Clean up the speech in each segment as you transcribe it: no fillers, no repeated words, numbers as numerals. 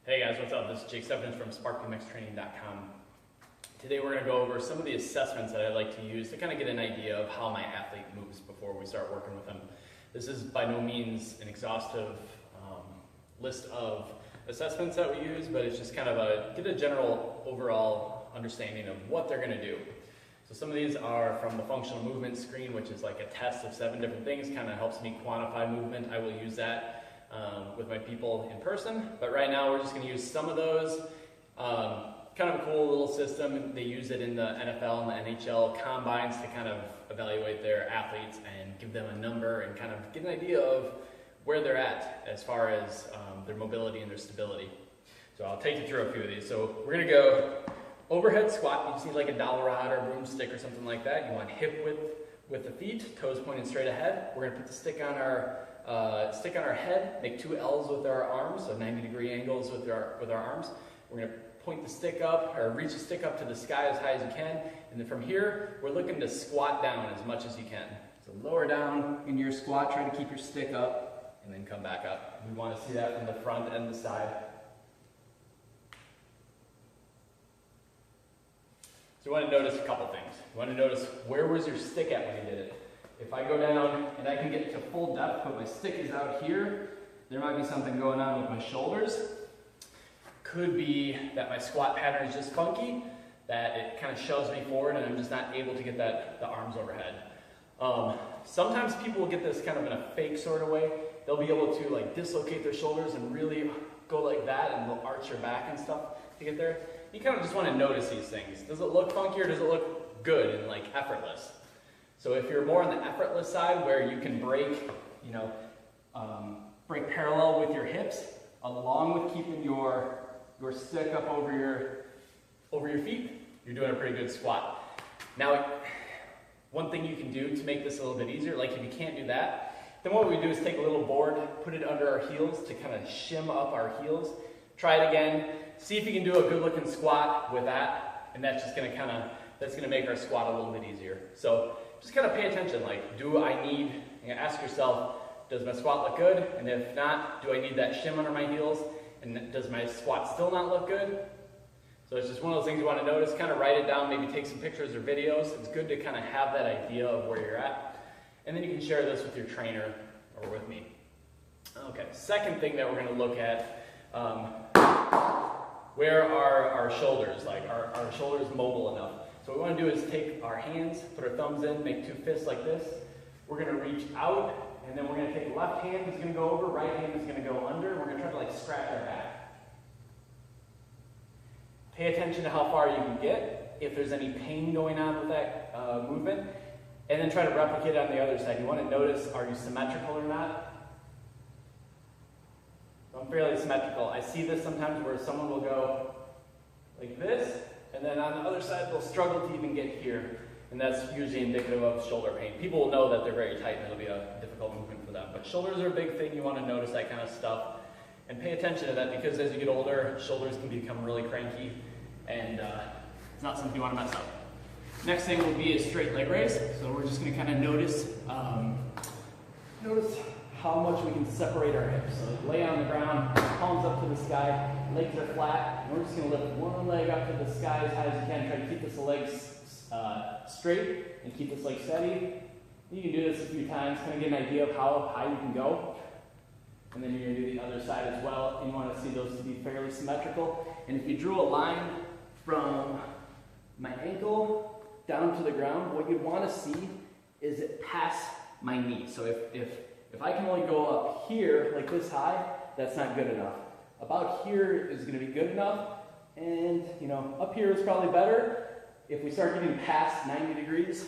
Hey guys, what's up? This is Jake Stephens from SparkBMXtraining.com. Today we're going to go over some of the assessments that I like to use to kind of get an idea of how my athlete moves before we start working with them. This is by no means an exhaustive list of assessments that we use, but it's just kind of get a general overall understanding of what they're going to do. So some of these are from the functional movement screen, which is like a test of 7 different things, kind of helps me quantify movement. I will use that with my people in person, but right now we're just going to use some of those. Kind of a cool little system. They use it in the NFL and the NHL combines to kind of evaluate their athletes and give them a number and kind of get an idea of where they're at as far as their mobility and their stability. So I'll take you through a few of these. So we're going to go overhead squat. You just need like a dowel rod or a broomstick or something like that. You want hip width with the feet, toes pointing straight ahead. We're going to put the stick on our head, make 2 L's with our arms, so 90-degree angles with our arms. We're going to point the stick up, or reach the stick up to the sky as high as you can, and then from here, we're looking to squat down as much as you can. So lower down in your squat, try to keep your stick up, and then come back up. We want to see that from the front and the side. So you want to notice a couple things. You want to notice where was your stick at when you did it. If I go down and I can get to full depth, but my stick is out here, there might be something going on with my shoulders. Could be that my squat pattern is just funky, that it kind of shoves me forward and I'm just not able to get the arms overhead. Sometimes people will get this kind of in a fake sort of way. They'll be able to like dislocate their shoulders and really go like that, and they'll arch their back and stuff to get there. You kind of just want to notice these things. Does it look funky or does it look good and like effortless? So if you're more on the effortless side where you can break parallel with your hips, along with keeping your stick up over your feet, you're doing a pretty good squat. Now, one thing you can do to make this a little bit easier, like if you can't do that, then what we do is take a little board, put it under our heels to kind of shim up our heels. Try it again. See if you can do a good looking squat with that, and that's just going to make our squat a little bit easier. So just kind of pay attention, like, ask yourself, does my squat look good? And if not, do I need that shim under my heels? And does my squat still not look good? So it's just one of those things you want to notice, kind of write it down, maybe take some pictures or videos. It's good to kind of have that idea of where you're at. And then you can share this with your trainer or with me. Okay, second thing that we're going to look at, where are our shoulders? Like, are our shoulders mobile enough? So what we want to do is take our hands, put our thumbs in, make 2 fists like this. We're going to reach out, and then we're going to take left hand is going to go over, right hand is going to go under, and we're going to try to like scratch our back. Pay attention to how far you can get, if there's any pain going on with that movement, and then try to replicate it on the other side. You want to notice, are you symmetrical or not? So I'm fairly symmetrical. I see this sometimes where someone will go like this, and then on the other side they'll struggle to even get here. And that's usually indicative of shoulder pain. People will know that they're very tight and it'll be a difficult movement for them. But shoulders are a big thing. You want to notice that kind of stuff. And pay attention to that, because as you get older, shoulders can become really cranky, and it's not something you want to mess up. Next thing will be a straight leg raise. So we're just going to kind of notice how much we can separate our hips. So lay on the ground, palms up to the sky, legs are flat, and we're just going to lift one leg up to the sky as high as you can. Try to keep this legs straight and keep this leg steady. You can do this a few times, kind of get an idea of how high you can go. And then you're going to do the other side as well. And you want to see those to be fairly symmetrical. And if you drew a line from my ankle down to the ground, what you'd want to see is it past my knee. So if I can only go up here like this high, that's not good enough. About here is going to be good enough. And up here is probably better. If we start getting past 90 degrees,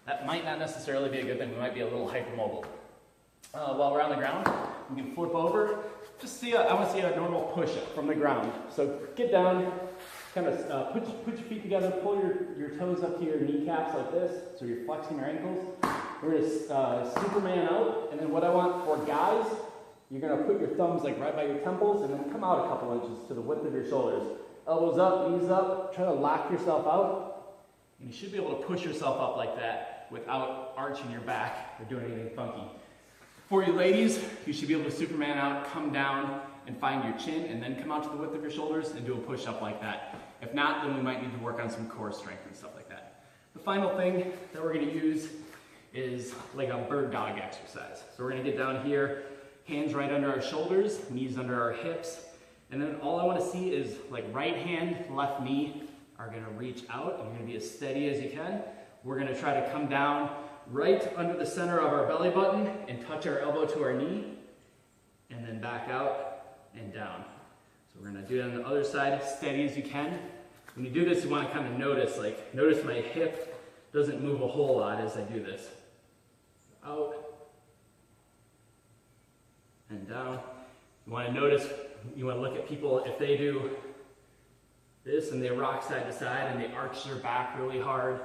that might not necessarily be a good thing. We might be a little hypermobile. While we're on the ground, we can flip over. I want to see a normal push-up from the ground. So get down, kind of put your feet together, pull your toes up to your kneecaps like this, so you're flexing your ankles. We're going to Superman out, and then what I want for guys, you're going to put your thumbs like right by your temples, and then come out a couple inches to the width of your shoulders. Elbows up, knees up, try to lock yourself out. And you should be able to push yourself up like that without arching your back or doing anything funky. For you ladies, you should be able to Superman out, come down, and find your chin and then come out to the width of your shoulders and do a push-up like that. If not, then we might need to work on some core strength and stuff like that. The final thing that we're gonna use is like a bird dog exercise. So we're gonna get down here, hands right under our shoulders, knees under our hips, and then all I wanna see is like right hand, left knee are gonna reach out, and you're gonna be as steady as you can. We're gonna try to come down right under the center of our belly button and touch our elbow to our knee, and then back out and down. So we're gonna do it on the other side, steady as you can. When you do this, you wanna kind of notice my hip doesn't move a whole lot as I do this. Out and down. You wanna notice, you wanna look at people, if they do this and they rock side to side and they arch their back really hard,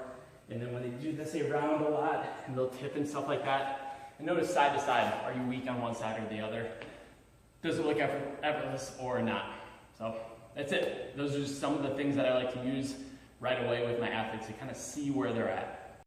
and then when they do this, they round a lot and they'll tip and stuff like that. And notice side to side, are you weak on one side or the other? Does it look effortless or not? So that's it. Those are just some of the things that I like to use right away with my athletes to kind of see where they're at.